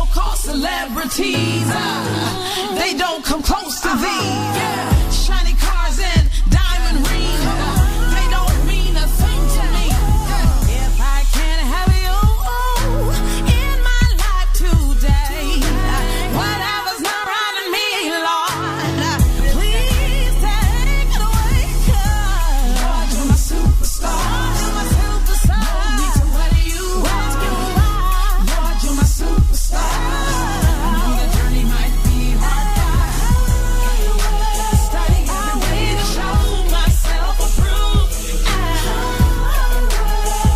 so-called celebrities, they don't come close to these. Shiny cars and diamond rings, they don't mean a thing to me. If I can't have you in my life today, whatever's not right in me, Lord, please take it away. 'Cause Lord, you're my superstar. You're my superstar. No need to worry you ask you why. Lord, you're my superstar. I know the journey might be hard. Study every way to show myself approved.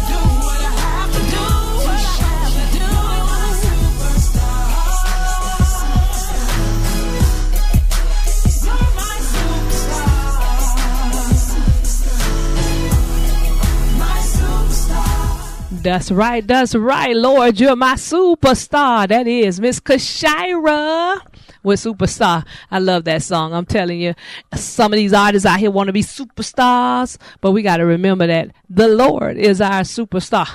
Do what I have to do. What I have to do. Superstar. You're my superstar. My superstar. That's right, Lord, you're my superstar. That is Miss Kashira with Superstar. I love that song. I'm telling you, some of these artists out here want to be superstars, but we got to remember that the Lord is our superstar.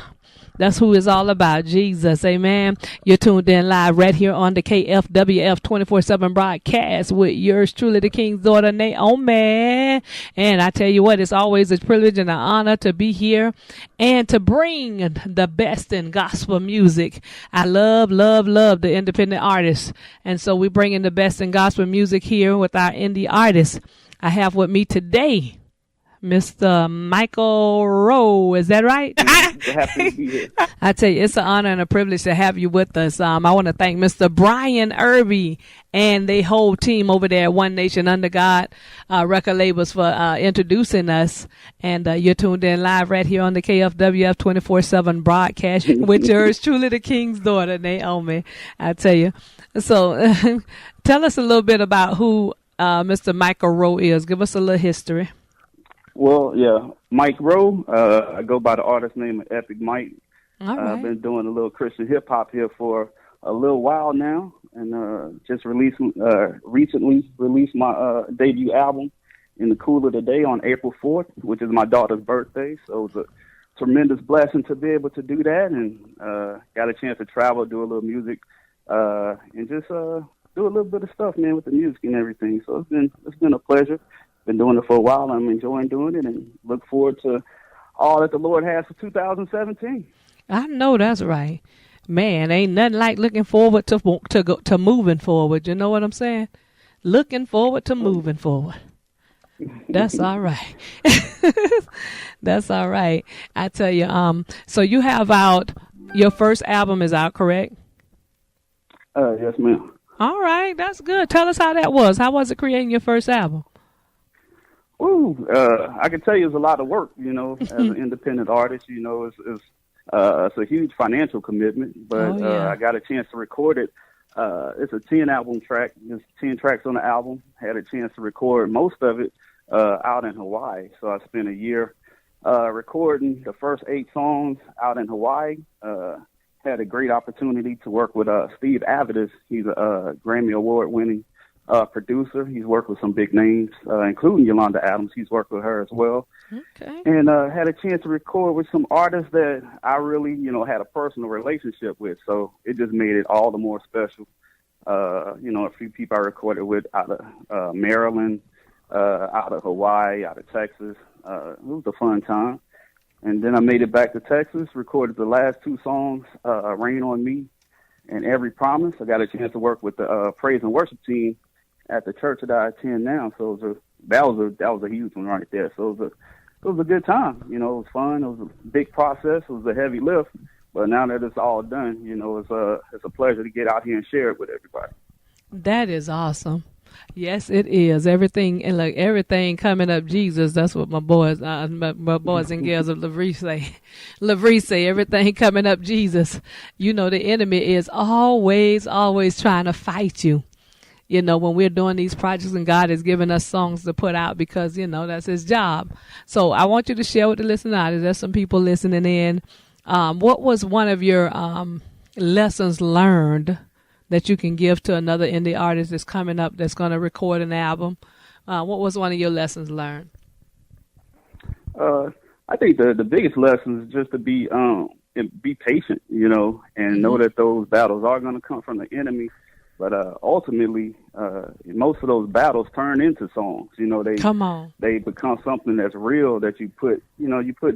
That's who it's all about, Jesus. Amen. You're tuned in live right here on the KFWF 24/7 broadcast with yours truly, the King's daughter, Naomi. And I tell you what, it's always a privilege and an honor to be here and to bring the best in gospel music. I love the independent artists. And so we bring in the best in gospel music here with our indie artists. I have with me today Mr. Michael Rowe. Is that right? Happy to be here. I tell you, it's an honor and a privilege to have you with us. I want to thank Mr. Brian Irby and the whole team over there at One Nation Under God record labels for introducing us. And you're tuned in live right here on the KFWF 24/7 broadcast with yours truly, the King's daughter, Naomi. I tell you. So tell us a little bit about who Mr. Michael Rowe is. Give us a little history. Well, yeah, Mike Rowe. I go by the artist name of Epicmic. All right. I've been doing a little Christian hip hop here for a little while now, and just recently released my debut album, In the Cool of the Day, on April 4th, which is my daughter's birthday. So it was a tremendous blessing to be able to do that, and got a chance to travel, do a little music, and just do a little bit of stuff, man, with the music and everything. So it's been a pleasure. Been doing it for a while. I'm enjoying doing it and look forward to all that the Lord has for 2017. I know that's right. Man, ain't nothing like looking forward to moving forward. You know what I'm saying? Looking forward to moving forward. That's all right. That's all right. I tell you, so you have out, your first album is out, correct? Yes, ma'am. All right. That's good. Tell us how that was. How was it creating your first album? Ooh, I can tell you it's a lot of work, you know, as an independent artist. You know, it's a huge financial commitment, but I got a chance to record it. It's a 10 album track. There's 10 tracks on the album. Had a chance to record most of it out in Hawaii. So I spent a year recording the first 8 songs out in Hawaii. Had a great opportunity to work with Steve Avidis. He's a Grammy Award winning producer. He's worked with some big names, including Yolanda Adams. He's worked with her as well. Okay. And had a chance to record with some artists that I really, you know, had a personal relationship with. So it just made it all the more special. You know, a few people I recorded with out of Maryland, out of Hawaii, out of Texas. It was a fun time. And then I made it back to Texas, recorded the last 2 songs, Rain on Me and Every Promise. I got a chance to work with the praise and worship team at the church that I attend now. So that was a huge one right there. So it was a good time. You know, it was fun. It was a big process. It was a heavy lift. But now that it's all done, you know, it's a pleasure to get out here and share it with everybody. That is awesome. Yes, it is. Everything coming up Jesus. That's what my boys and girls of Lavrie say. Lavrie say everything coming up Jesus. You know, the enemy is always trying to fight you. You know, when we're doing these projects and God has given us songs to put out because, you know, that's his job. So I want you to share with the listeners. There's some people listening in. What was one of your lessons learned that you can give to another indie artist that's coming up that's going to record an album? What was one of your lessons learned? I think the biggest lesson is just to be be patient, you know, and know that those battles are going to come from the enemy. But ultimately, most of those battles turn into songs. You know, they become something that's real that you put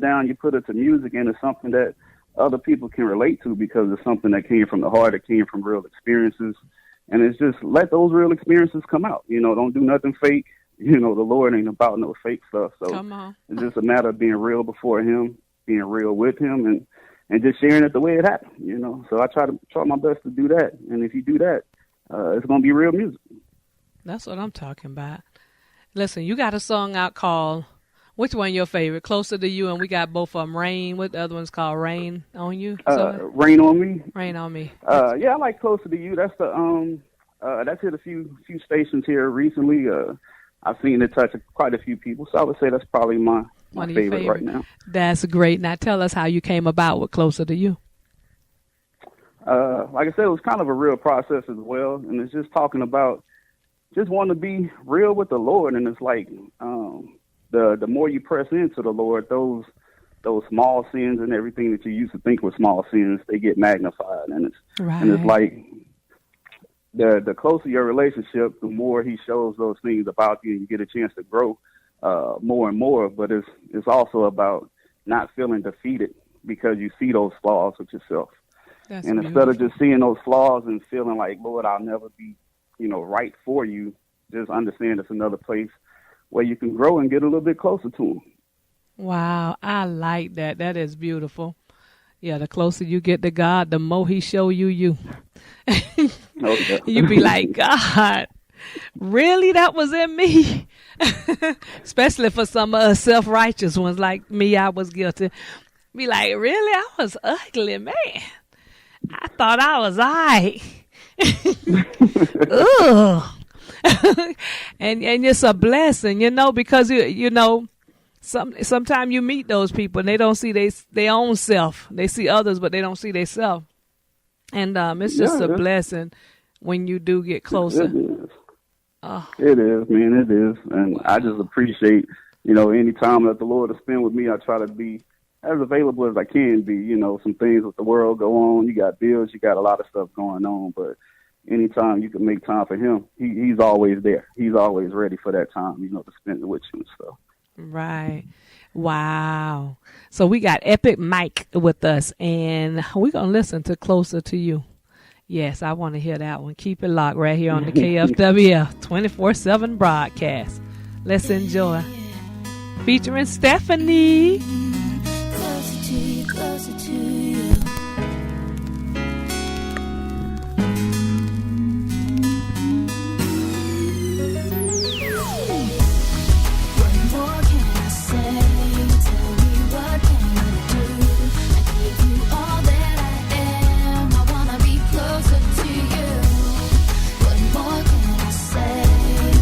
down, you put it to music, and it's something that other people can relate to because it's something that came from the heart, it came from real experiences. And it's just let those real experiences come out. You know, don't do nothing fake. You know, the Lord ain't about no fake stuff. So it's just a matter of being real before him, being real with him, and just sharing it the way it happened, you know. So I try my best to do that. And if you do that, it's going to be real music. That's what I'm talking about. Listen, you got a song out called, which one your favorite? Closer to You, and we got both of them. Rain. What the other one's called? Rain on You? Rain on Me. Rain on Me. Yeah, I like Closer to You. That's that's hit a few stations here recently. I've seen it touch quite a few people, so I would say that's probably my favorite right now. That's great. Now tell us how you came about with Closer to You. Like I said, it was kind of a real process as well, and it's just talking about just wanting to be real with the Lord, and it's like the more you press into the Lord, those small sins and everything that you used to think were small sins, they get magnified, and it's like the closer your relationship, the more he shows those things about you, and you get a chance to grow more and more. But it's also about not feeling defeated because you see those flaws with yourself. That's and beautiful. Instead of just seeing those flaws and feeling like, Lord, I'll never be, you know, right for you, just understand it's another place where you can grow and get a little bit closer to him. Wow, I like that. That is beautiful. Yeah, the closer you get to God, the more he show you. Okay. You be like, God, really? That was in me? Especially for some of us self-righteous ones like me, I was guilty. Be like, really? I was ugly, man. I thought I was Ugh. and it's a blessing, you know, because you know, sometimes you meet those people and they don't see their own self. They see others, but they don't see their self. And it's just a blessing when you do get closer. It is. It is, man. It is. And I just appreciate, you know, any time that the Lord will spend with me, I try to be as available as I can be. You know, some things with the world go on. You got bills, you got a lot of stuff going on, but anytime you can make time for him, he's always there. He's always ready for that time, you know, to spend it with you and stuff. Right. Wow. So we got Epicmic with us, and we're going to listen to Closer to You. Yes, I want to hear that one. Keep it locked right here on the KFWF 24/7 broadcast. Let's enjoy. Featuring Stephanie. Closer to you, closer to you. What more can I say? Tell me what can I do? I give you all that I am. I wanna be closer to you. What more can I say?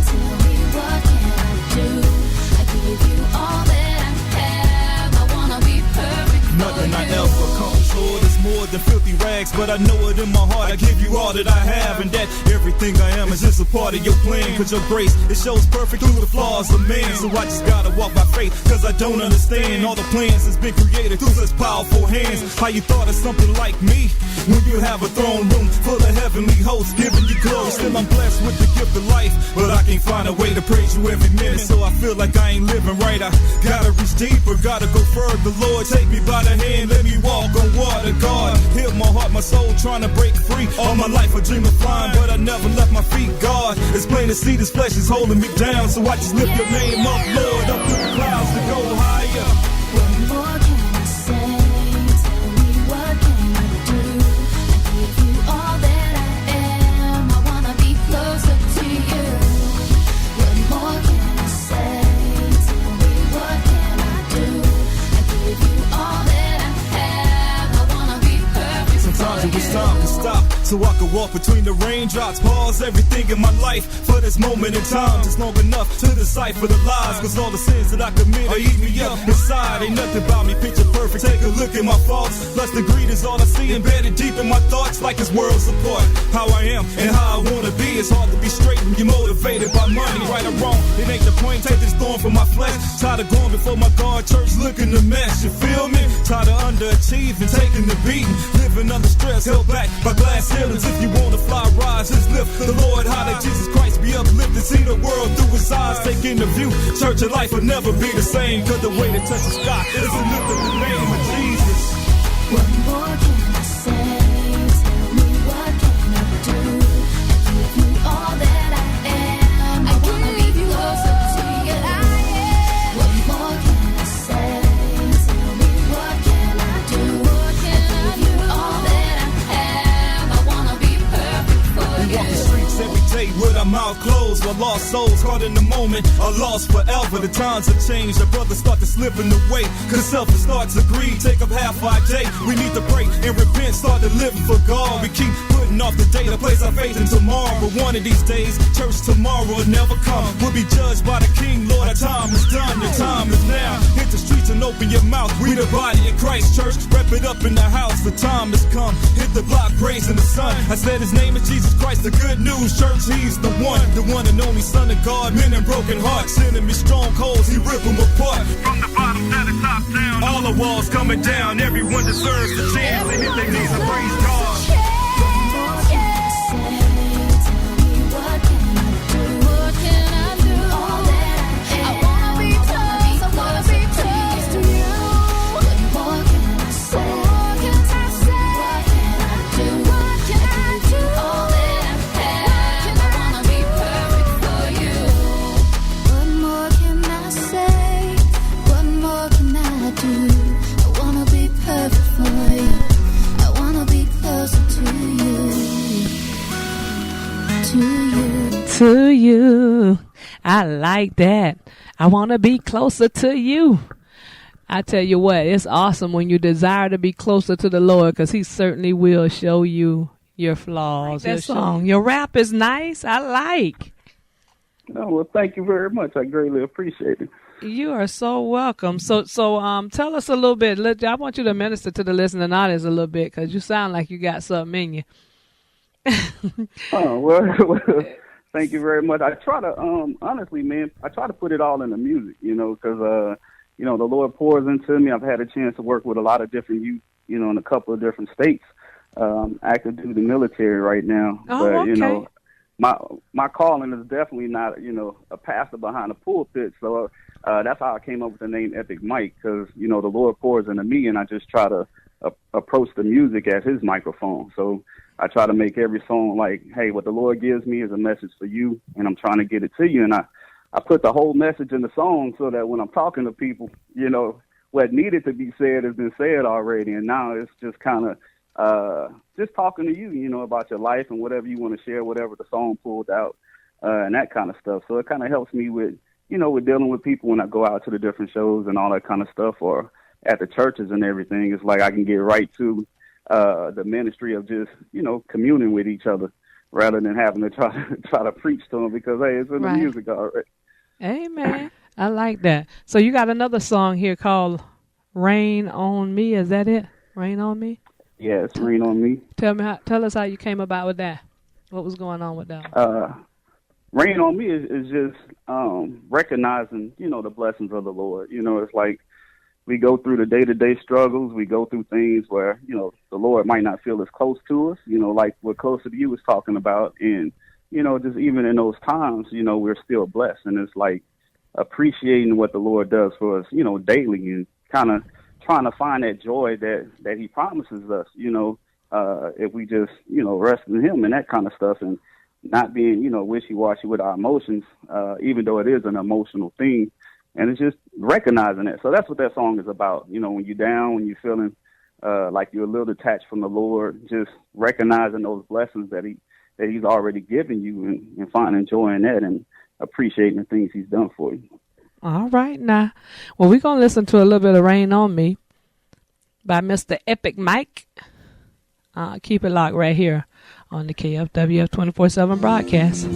Tell me what can I do? I give you all that I have. I wanna be perfect for Nothing I you. ever come short is more than filthy rags, but I know it in my heart. I give you all that I have, and that everything I am is just a part of your plan. Cause your grace, it shows perfect through the flaws of man. So I just gotta walk by faith, cause I don't understand all the plans that's been created through such powerful hands. How you thought of something like me when you have a throne room full of heavenly hosts giving you glory. Still I'm blessed with the gift of life, but I can't find a way to praise you every minute. So I feel like I ain't living right. I gotta reach deeper, gotta go further. Lord, take me by the hand, let me walk on water. God, heal my heart, my soul, trying to break free. All my life I dream of flying, but I never left my feet. God, it's plain to see this flesh is holding me down, so I just lift your name up, Lord, up to the clouds to go higher. What more can I say? Tell me what can I do? I give you all that I am. I wanna be closer to you. What more can I say? Tell me what can I do? I give you all that I have. I wanna be perfect. Sometimes it was for time you. to stop, so I could walk between the raindrops. Pause everything in my life for this moment in time, just long enough to decipher the lies. Cause all the sins that I commit are eating me up inside. Ain't nothing about me picture perfect. Take a look at my faults. Lust and greed is all I see embedded deep in my thoughts, like it's worlds apart. How I am and how I wanna be. It's hard to be straight when you're motivated by money. Right or wrong, it ain't the point. Take this thorn from my flesh. Tired of going before my God, church looking a mess. You feel me? Tired of underachieving, taking the beating, living under stress, held back by glass ceilings. If you wanna fly, rise, just lift the Lord high. Let Jesus Christ be uplifted. See the world through his eyes. Take in the view. Church of life will never be the same. Cause the way to touch the sky is to lift up the name of Jesus. What more can I say? Tell me what can I do? I give you all that I am. I wanna be closer to you. What more can I say? Tell me what can I do? I give you all that I have. I wanna be perfect for We walk the you. streets every day with our mouth closed, while lost souls caught in the moment are lost forever. The times have changed, our brothers start to slip in the way, cause self starts to greed, take up half our day. We need to pray and repent, start to live for God. We keep putting off the day to place our faith in tomorrow, but one of these days, church tomorrow will never come. We'll be judged by the King, Lord, our time is done, your time is now. Hit the streets and open your mouth, we the body of Christ, church, wrap it up in the house, the time has come. Hit the block, praising the sun. I said his name is Jesus Christ, the good news, church, he's the one and only son of God. Men and broken hearts, sending me strongholds, he rip them apart. From the bottom to the top down, all the walls coming down. Everyone deserves the chance to hit their knees and praise God. What more can I say? Tell me what can I do? What can I do? All that I am. I wanna be close. I wanna be close to you. What more can I say? What can I say? What can I do? What can I do? All that I have. I wanna be perfect for you. What more can I say? What more can I do? I wanna be perfect for you. I wanna be closer to you. To you. To you. I like that. I want to be closer to you. I tell you what, it's awesome when you desire to be closer to the Lord, because he certainly will show you your flaws. That song. Your rap is nice. I like. No, well, thank you very much. I greatly appreciate it. You are so welcome. So, tell us a little bit. I want you to minister to the listening audience a little bit, because you sound like you got something in you. Oh, well, thank you very much. I try to, honestly, man, I try to put it all in the music, because, the Lord pours into me. I've had a chance to work with a lot of different youth, in a couple of different states. Active duty military right now. Oh, but, okay. My calling is definitely not, a pastor behind a pulpit. So that's how I came up with the name Epicmic, because, the Lord pours into me, and I just try to approach the music as his microphone. So I try to make every song like, hey, what the Lord gives me is a message for you, and I'm trying to get it to you. And I put the whole message in the song so that when I'm talking to people, what needed to be said has been said already. And now it's just kind of just talking to you, about your life and whatever you want to share, whatever the song pulled out, and that kind of stuff. So it kind of helps me with, with dealing with people when I go out to the different shows and all that kind of stuff, or at the churches and everything. It's like I can get right to the ministry of just, communing with each other rather than having to try to preach to them, because, hey, it's in the music already. Amen. I like that. So you got another song here called Rain on Me. Is that it? Rain on Me? Yeah, it's Rain on Me. Tell us how you came about with that. What was going on with that? Rain on Me is just recognizing, the blessings of the Lord. It's like we go through the day-to-day struggles. We go through things where, the Lord might not feel as close to us, like what Closer to You was talking about. And, just even in those times, we're still blessed. And it's like appreciating what the Lord does for us, daily, and kind of trying to find that joy that he promises us, if we just, rest in him and that kind of stuff, and not being, wishy-washy with our emotions, even though it is an emotional thing. And it's just recognizing it. So that's what that song is about. When you're down, when you're feeling like you're a little detached from the Lord, just recognizing those blessings that he's already given you, and finding joy in that, and appreciating the things he's done for you. All right, now. Well, we're going to listen to a little bit of Rain on Me by Mr. Epicmic. Keep it locked right here on the KFWF 24/7 broadcast.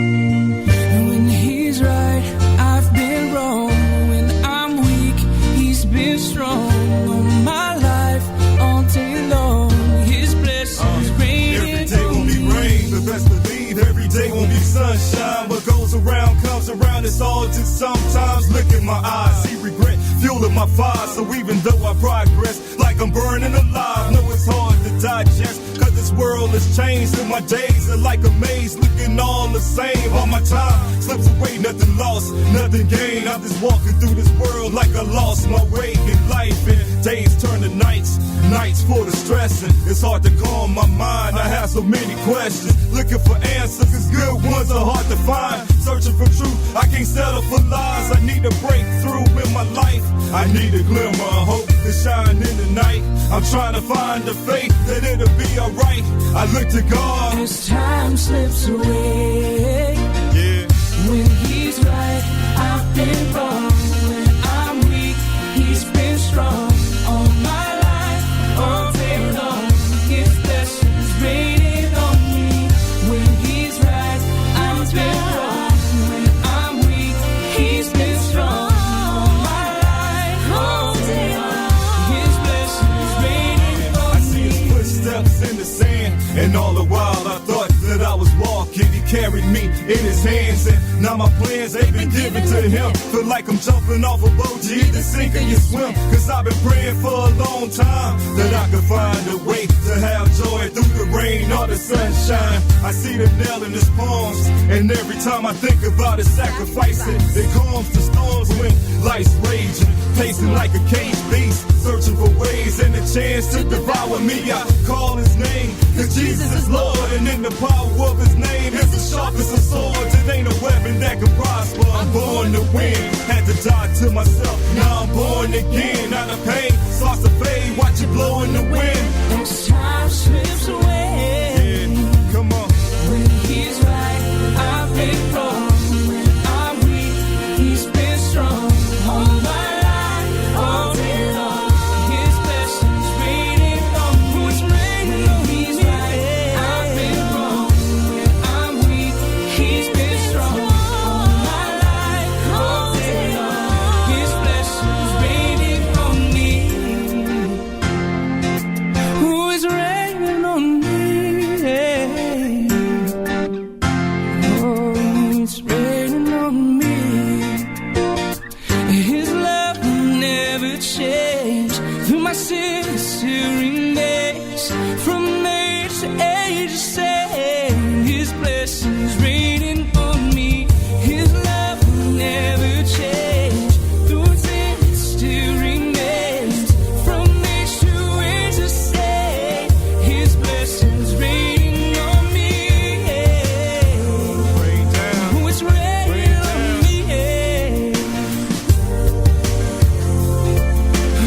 When he's right, I've been wrong. When I'm weak, he's been strong. All my life, all day long, his blessings rain. Every day won't be rain, but best believe every day won't be sunshine. What goes around comes around, it's all just sometimes. Look in my eyes, see regret fueling my fire. So even though I progress like I'm burning alive, know it's hard to digest, cause this world has changed and my days are like a maze, looking all the same. All my time slips away, nothing lost, nothing gained. I'm just walking through this world like I lost my way in life, and days turn to nights, nights full of stress, and it's hard to calm my mind. I have so many questions, looking for answers, cause good ones are hard to find. Searching for truth, I can't settle for lies. I need a breakthrough in my life, I need a glimmer of hope to shine in the night. I'm trying to find the faith that it'll be alright. I look to God As time slips away, yeah. when he's right, I've been wrong. When I'm weak, he's been strong. All my life, all day long, his blessings raining on me. When he's right, I've been wrong. When I'm weak, he's been strong. All my life, all day long, his blessings raining on I see his footsteps in the sand, and all the while I thought that I was walking. He carried me in his hands, and now my plans ain't been given to him. Feel like I'm jumping off a boat, you either sink or you swim. Cause I've been praying for a long time that I could find a way to have joy through the rain or the sunshine. I see the nail in his palms, and every time I think about his sacrifice, it calms the storms when life's raging. Pacing like a caged beast, searching for ways and a chance to devour me. I call his name, cause Jesus is Lord, and in the power of his name is the sharpest of swords. It ain't a weapon that can prosper. I'm born to win, had to die to myself, now I'm born again. Out of pain, starts to fade, watch it blow in the wind. As time slips away, Yeah, come on. when he's right, I've been wrong. When I'm weak, he's been strong. All my life, all day long, his blessings raining on me. When he's right, I've been wrong. When I'm weak, he's been strong. All my life, all day long, his blessings raining on me. Who is raining on me? Oh, it's raining on me. His love will never change. Through my sins still remains. From age to age, the same. His blessings raining on me. His love will never change. Through sins still remains. From age to age, the same. His blessings raining on me. Rain down. Oh, it's raining on me.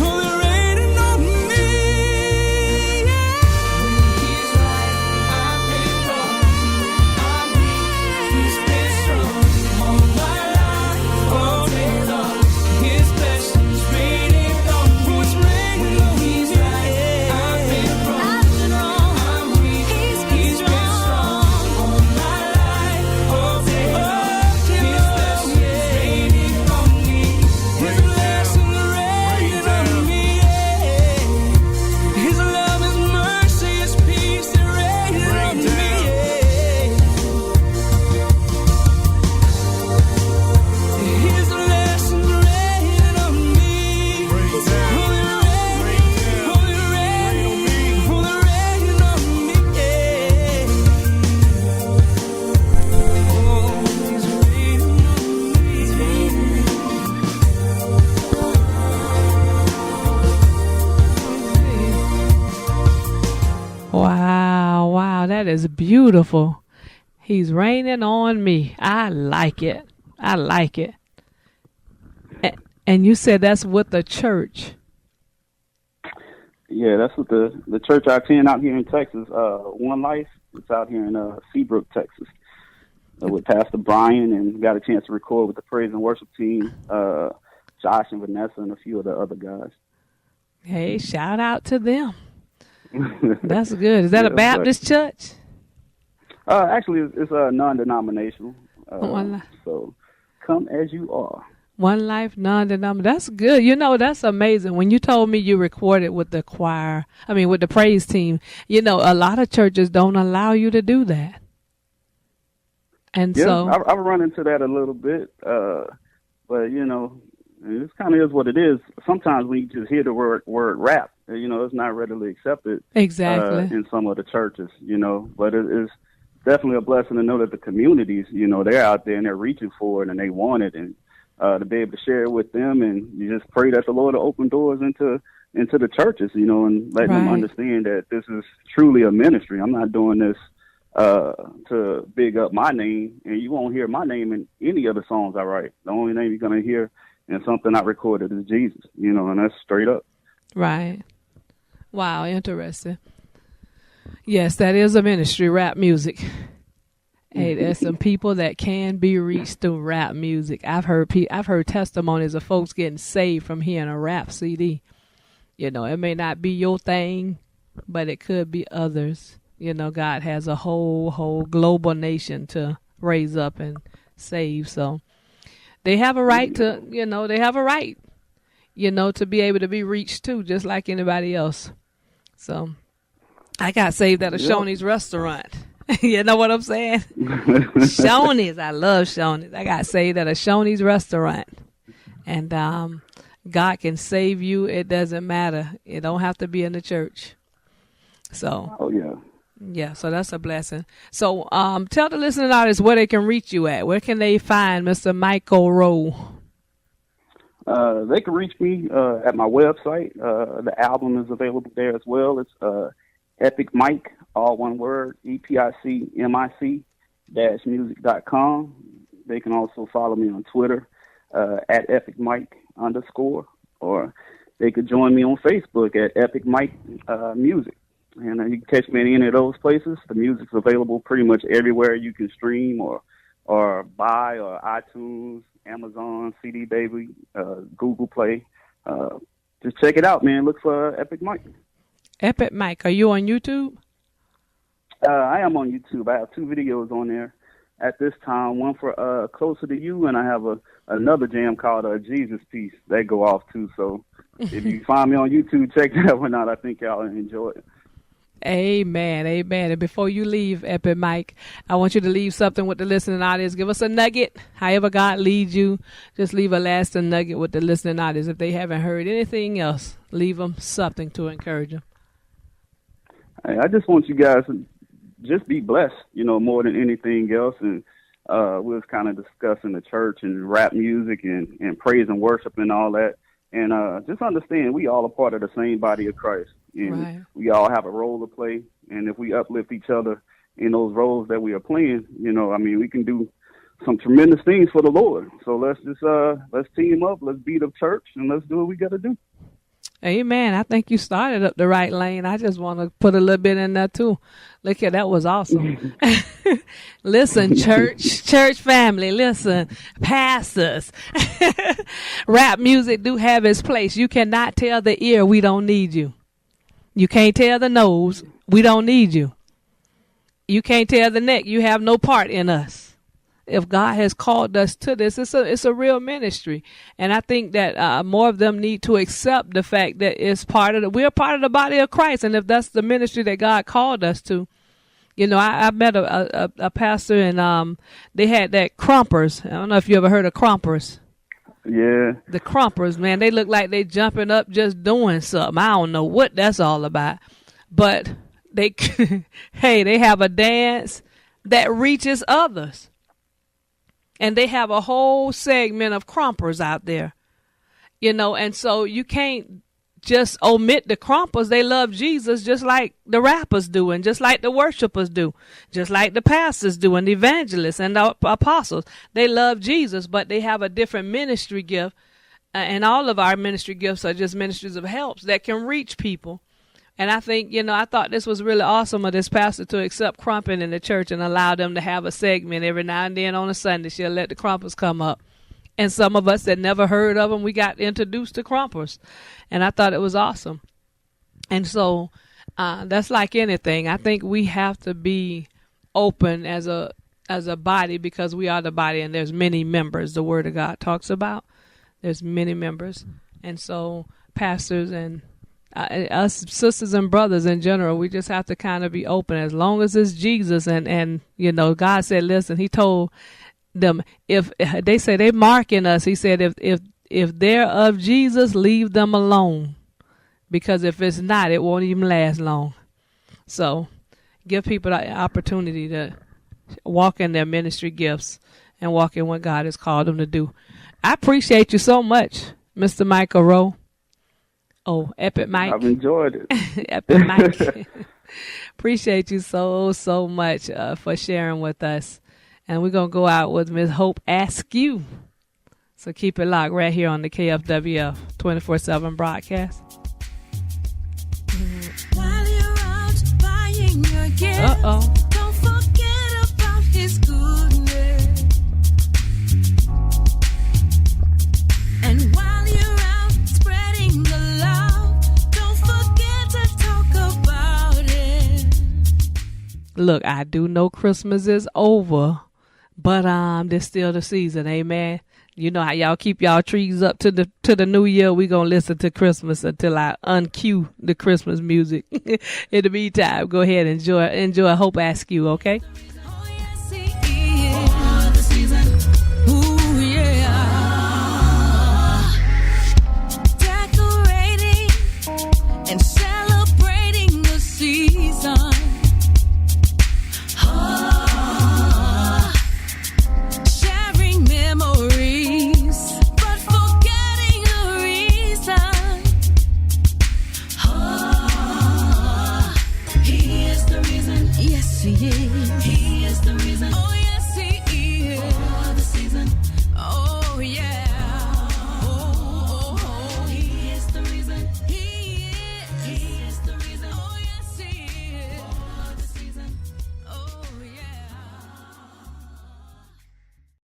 Oh, they're raining on me. When he's right, I've been wrong. I'm weak, he's been strong. All my life, all day long, his blessings raining on me. Oh, it's raining on me. He's right, I've been wrong. I'm weak, he's been strong. All my life, all day long, his blessings raining on me. His blessings raining on me. His love, his mercy, his peace, they're raining on me. His blessings raining on me. Rain down. Oh, they're raining, oh, they're raining, oh, they're raining on me. Oh, he's raining on me. Wow, wow, that is beautiful. He's raining on me. I like it. I like it. And you said that's with the church. Yeah, that's what the church I attend out here in Texas, One Life. It's out here in Seabrook, Texas, with Pastor Brian, and got a chance to record with the praise and worship team Josh and Vanessa and a few of the other guys. Hey, shout out to them. That's good. Is that a Baptist church? Actually, it's a non-denominational. One life. So come as you are. One Life non-denominational. That's good. You know, that's amazing. When you told me you recorded with the choir, with the praise team, you know, a lot of churches don't allow you to do that. And yeah, so I've run into that a little bit. But, you know, it kind of is what it is. Sometimes when you just hear the word rap, you know, it's not readily accepted. Exactly. In some of the churches, you know, but it's definitely a blessing to know that the communities, you know, they're out there and they're reaching for it and they want it, and to be able to share it with them. And you just pray that the Lord will open doors into the churches, you know, and let them understand that this is truly a ministry. I'm not doing this to big up my name, and you won't hear my name in any of the songs I write. The only name you're going to hear in something I recorded is Jesus, you know, and that's straight up. Right. Wow, interesting. Yes, that is a ministry, rap music. Hey, there's some people that can be reached through rap music. I've heard testimonies of folks getting saved from hearing a rap CD. You know, it may not be your thing, but it could be others. You know, God has a whole global nation to raise up and save. So they have a right to, you know, to be able to be reached too, just like anybody else. So I got saved at a Shoney's restaurant. You know what I'm saying? Shoney's. I love Shoney's. I got saved at a Shoney's restaurant. And God can save you. It doesn't matter. It don't have to be in the church. So. Oh, yeah. Yeah, so that's a blessing. So tell the listening audience where they can reach you at. Where can they find Mr. Michael Rowe? They can reach me at my website. The album is available there as well. It's Epicmic, all one word, EPICMIC-music.com. They can also follow me on Twitter at Epicmic_, or they could join me on Facebook at Epicmic Music. And you can catch me in any of those places. The music's available pretty much everywhere you can stream or buy, or iTunes, Amazon, CD Baby, Google Play. Just check it out, man. Look for Epicmic. Epicmic. Are you on YouTube? I am on YouTube. I have 2 videos on there at this time. One for Closer to You, and I have another jam called Jesus Piece. They go off too. So if you find me on YouTube, check that one out. I think y'all will enjoy it. Amen. Amen. And before you leave, Epicmic, I want you to leave something with the listening audience. Give us a nugget. However God leads you, just leave a lasting nugget with the listening audience. If they haven't heard anything else, leave them something to encourage them. Hey, I just want you guys to just be blessed, you know, more than anything else. And we was kind of discussing the church and rap music and praise and worship and all that. And just understand we all are part of the same body of Christ. And we all have a role to play. And if we uplift each other in those roles that we are playing, you know, I mean, we can do some tremendous things for the Lord. So let's team up, let's beat up church, and let's do what we got to do. Amen. I think you started up the right lane. I just want to put a little bit in there too. Look at that, was awesome. Listen, church family, listen, pastors. Rap music do have its place. You cannot tell the ear we don't need you. You can't tell the nose we don't need you. You can't tell the neck you have no part in us. If God has called us to this, it's a real ministry. And I think that more of them need to accept the fact that we're part of the body of Christ. And if that's the ministry that God called us to, you know, I met a pastor, and they had that Crumpers. I don't know if you ever heard of Crumpers. Yeah. The Crumpers, man, they look like they jumping up just doing something. I don't know what that's all about. But they have a dance that reaches others. And they have a whole segment of Crumpers out there, you know, and so you can't just omit the Crumpers. They love Jesus just like the rappers do, and just like the worshipers do, just like the pastors do, and the evangelists and the apostles. They love Jesus, but they have a different ministry gift, and all of our ministry gifts are just ministries of helps that can reach people. And I think, you know, I thought this was really awesome of this pastor to accept Crumping in the church and allow them to have a segment every now and then on a Sunday. She'll let the Crumpers come up And some of us that never heard of them, we got introduced to Crumpers. And I thought it was awesome. And so that's like anything. I think we have to be open as a body, because we are the body and there's many members. The Word of God talks about there's many members. And so pastors and us sisters and brothers in general, we just have to kind of be open as long as it's Jesus. And you know, God said, listen, he told them, if they say they marking us, he said, if they're of Jesus, leave them alone, because if it's not, it won't even last long. So give people the opportunity to walk in their ministry gifts and walk in what God has called them to do. I appreciate you so much, Mr. Michael Rowe. Oh, Epicmic. I've enjoyed it. Epicmic. Appreciate you so much for sharing with us. And we're going to go out with Ms. Hope Askew. So keep it locked right here on the KFWF 24/7 broadcast. While you're out buying your gift, don't forget about his goodness. And while you're out spreading the love, don't forget to talk about it. Look, I do know Christmas is over, but there's still the season, amen. You know how y'all keep y'all trees up to the new year. We gonna listen to Christmas until I uncue the Christmas music. In the meantime, go ahead and enjoy Hope Askew, okay?